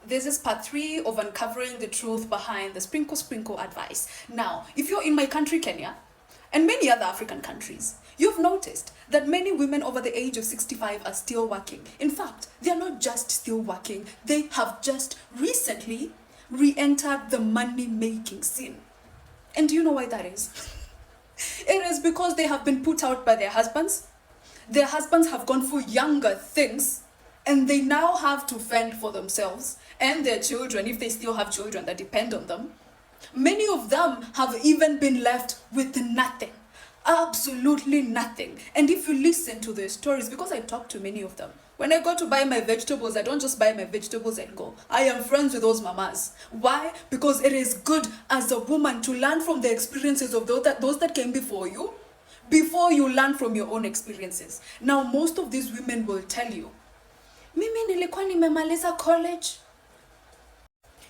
this is part 3 of uncovering the truth behind the sprinkle sprinkle advice. Now, if you're in my country, Kenya, and many other African countries, you've noticed that many women over the age of 65 are still working. In fact, they are not just still working, they have just recently re-entered the money-making scene. And do you know why that is? It is because they have been put out by their husbands. Their husbands have gone for younger things, and they now have to fend for themselves and their children, if they still have children that depend on them. Many of them have even been left with nothing. Absolutely nothing. And if you listen to their stories, because I talk to many of them, when I go to buy my vegetables, I don't just buy my vegetables and go. I am friends with those mamas. Why? Because it is good as a woman to learn from the experiences of those that came before you learn from your own experiences. Now, most of these women will tell you, mimi nilikuwa nimemaliza college,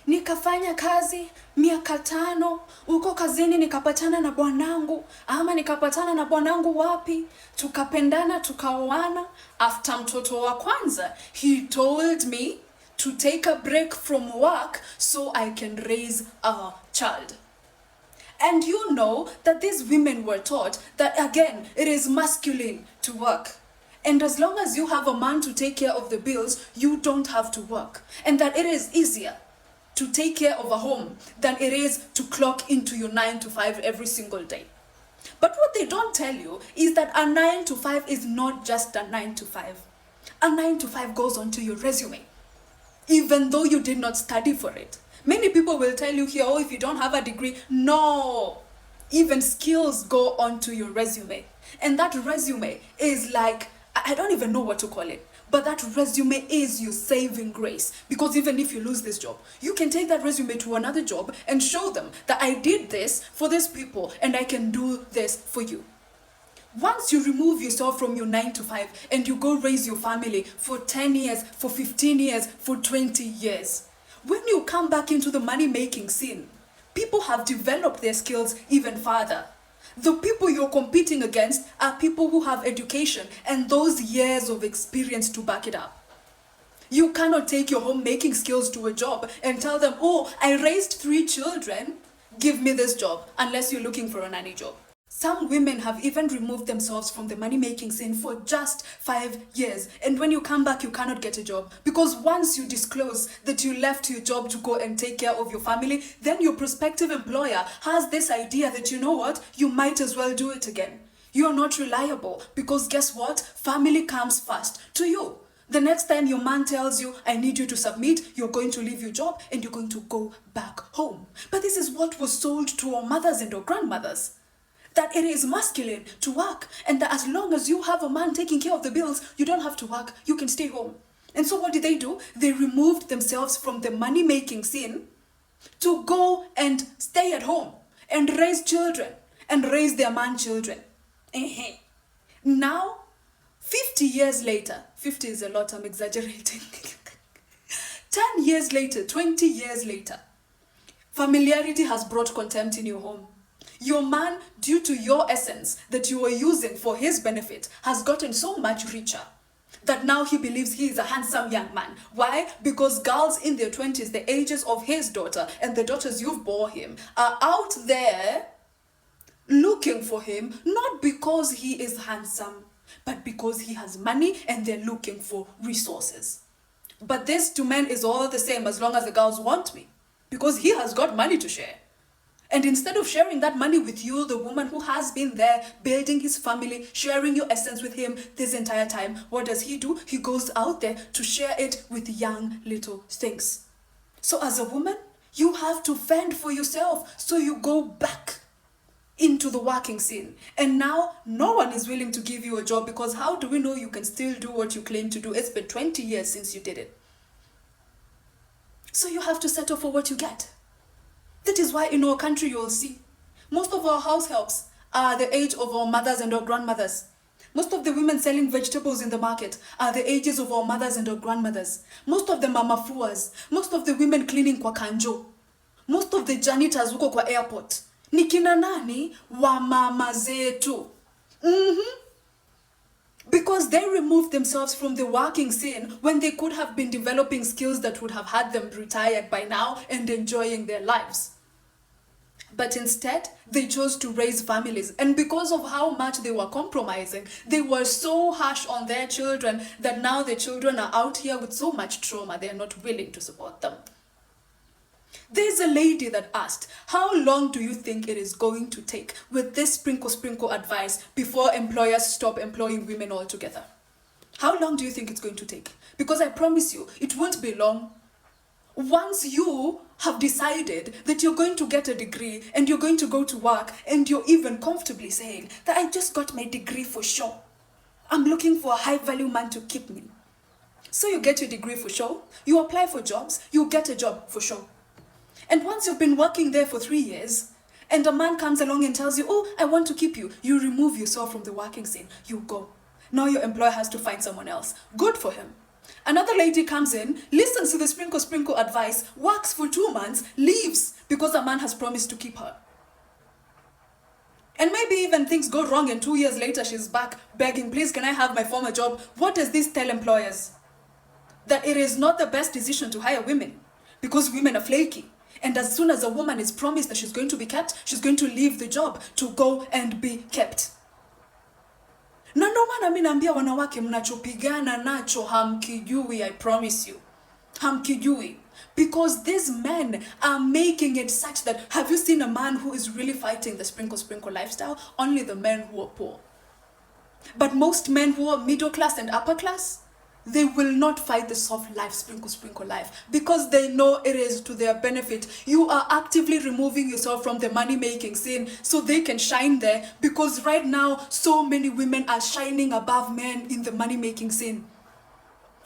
nikafanya kazi miaka 5, uko kazini nikapatana na bwanangu, ama nikapatana na bwanangu wapi, tukapendana, tukaoana. After mtoto wa kwanza, he told me to take a break from work so I can raise a child. And you know that these women were taught that, again, it is masculine to work. And as long as you have a man to take care of the bills, you don't have to work. And that it is easier to take care of a home than it is to clock into your 9 to 5 every single day. But what they don't tell you is that a 9 to 5 is not just a 9 to 5. A 9 to 5 goes onto your resume, even though you did not study for it. Many people will tell you here, oh, if you don't have a degree, no. Even skills go onto your resume. And that resume is like, I don't even know what to call it, but that resume is your saving grace. Because even if you lose this job, you can take that resume to another job and show them that I did this for these people and I can do this for you. Once you remove yourself from your 9 to 5 and you go raise your family for 10 years, for 15 years, for 20 years, when you come back into the money-making scene, people have developed their skills even further. The people you're competing against are people who have education and those years of experience to back it up. You cannot take your homemaking skills to a job and tell them, oh, I raised 3 children, give me this job, unless you're looking for a nanny job. Some women have even removed themselves from the money-making scene for just 5 years. And when you come back, you cannot get a job. Because once you disclose that you left your job to go and take care of your family, then your prospective employer has this idea that, you know what, you might as well do it again. You're not reliable because guess what? Family comes first to you. The next time your man tells you, I need you to submit, you're going to leave your job and you're going to go back home. But this is what was sold to our mothers and our grandmothers. That it is masculine to work, and that as long as you have a man taking care of the bills, you don't have to work, you can stay home. And so what did they do? They removed themselves from the money-making scene to go and stay at home and raise children and raise their man children. Now, 50 years later, 50 is a lot, I'm exaggerating. 10 years later, 20 years later, familiarity has brought contempt in your home. Your man, due to your essence that you were using for his benefit, has gotten so much richer that now he believes he is a handsome young man. Why? Because girls in their 20s, the ages of his daughter and the daughters you've bore him, are out there looking for him, not because he is handsome, but because he has money and they're looking for resources. But this to men is all the same as long as the girls want me, because he has got money to share. And instead of sharing that money with you, the woman who has been there building his family, sharing your essence with him this entire time, what does he do? He goes out there to share it with young little things. So as a woman, you have to fend for yourself. So you go back into the working scene. And now no one is willing to give you a job, because how do we know you can still do what you claim to do? It's been 20 years since you did it. So you have to settle for what you get. That is why in our country you'll see most of our house helps are the age of our mothers and our grandmothers. Most of the women selling vegetables in the market are the ages of our mothers and our grandmothers. Most of the mamafuas, most of the women cleaning kwa kanjo, most of the janitors huko kwa airport ni kina nani? Wa mama zetu. Because they removed themselves from the working scene when they could have been developing skills that would have had them retired by now and enjoying their lives. But instead, they chose to raise families. And because of how much they were compromising, they were so harsh on their children that now the children are out here with so much trauma, they are not willing to support them. There's a lady that asked, how long do you think it is going to take with this sprinkle advice before employers stop employing women altogether? How long do you think it's going to take? Because I promise you, it won't be long. Once you have decided that you're going to get a degree and you're going to go to work and you're even comfortably saying that I just got my degree for sure. I'm looking for a high-value man to keep me. So you get your degree for sure, you apply for jobs, you get a job for sure. And once you've been working there for 3 years, and a man comes along and tells you, oh, I want to keep you, you remove yourself from the working scene, you go. Now your employer has to find someone else. Good for him. Another lady comes in, listens to the sprinkle advice, works for 2 months, leaves because a man has promised to keep her. And maybe even things go wrong and 2 years later she's back begging, please can I have my former job? What does this tell employers? That it is not the best decision to hire women because women are flaky. And as soon as a woman is promised that she's going to be kept, she's going to leave the job to go and be kept. Na ndo maana mimi naambia wanawake mnachopigana nacho hamkijui, I promise you. Hamkijui. Because these men are making it such that, have you seen a man who is really fighting the sprinkle lifestyle? Only the men who are poor. But most men who are middle class and upper class, they will not fight the soft life, sprinkle life, because they know it is to their benefit. You are actively removing yourself from the money-making scene so they can shine there, because right now, so many women are shining above men in the money-making scene.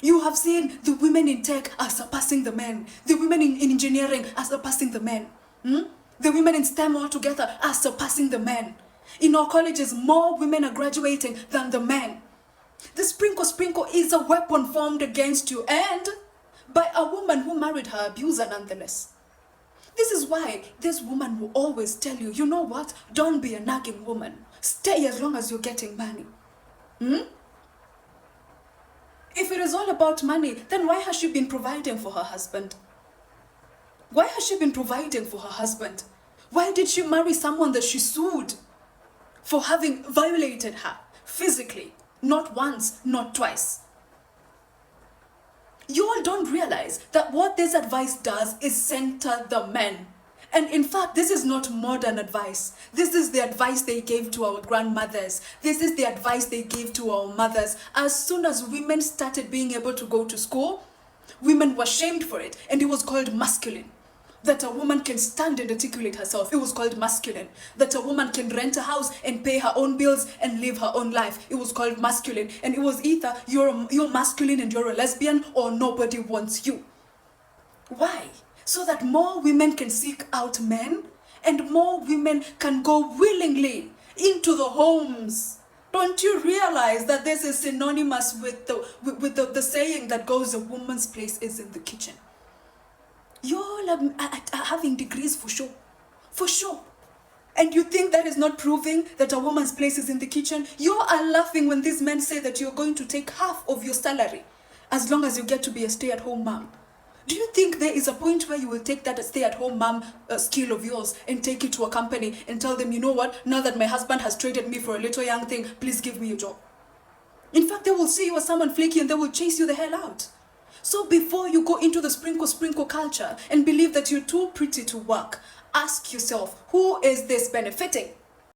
You have seen the women in tech are surpassing the men. The women in engineering are surpassing the men. The women in STEM altogether are surpassing the men. In our colleges, more women are graduating than the men. The sprinkle is a weapon formed against you, and by a woman who married her abuser nonetheless. This is why this woman will always tell you, you know what, don't be a nagging woman. Stay as long as you're getting money. If it is all about money, then why has she been providing for her husband? Why has she been providing for her husband? Why did she marry someone that she sued for having violated her physically? Not once, not twice. You all don't realize that what this advice does is center the men. And in fact, this is not modern advice. This is the advice they gave to our grandmothers. This is the advice they gave to our mothers. As soon as women started being able to go to school, women were shamed for it, and it was called masculine. That a woman can stand and articulate herself, it was called masculine. That a woman can rent a house and pay her own bills and live her own life, it was called masculine. And it was either you're masculine and you're a lesbian, or nobody wants you. Why? So that more women can seek out men and more women can go willingly into the homes. Don't you realize that this is synonymous with the saying that goes, a woman's place is in the kitchen? You all are having degrees for sure. For sure. And you think that is not proving that a woman's place is in the kitchen? You are laughing when these men say that you're going to take half of your salary as long as you get to be a stay-at-home mom. Do you think there is a point where you will take that stay-at-home mom skill of yours and take it to a company and tell them, you know what, now that my husband has traded me for a little young thing, please give me a job? In fact, they will see you as someone flaky and they will chase you the hell out. So before you go into the sprinkle culture and believe that you're too pretty to work, ask yourself, who is this benefiting?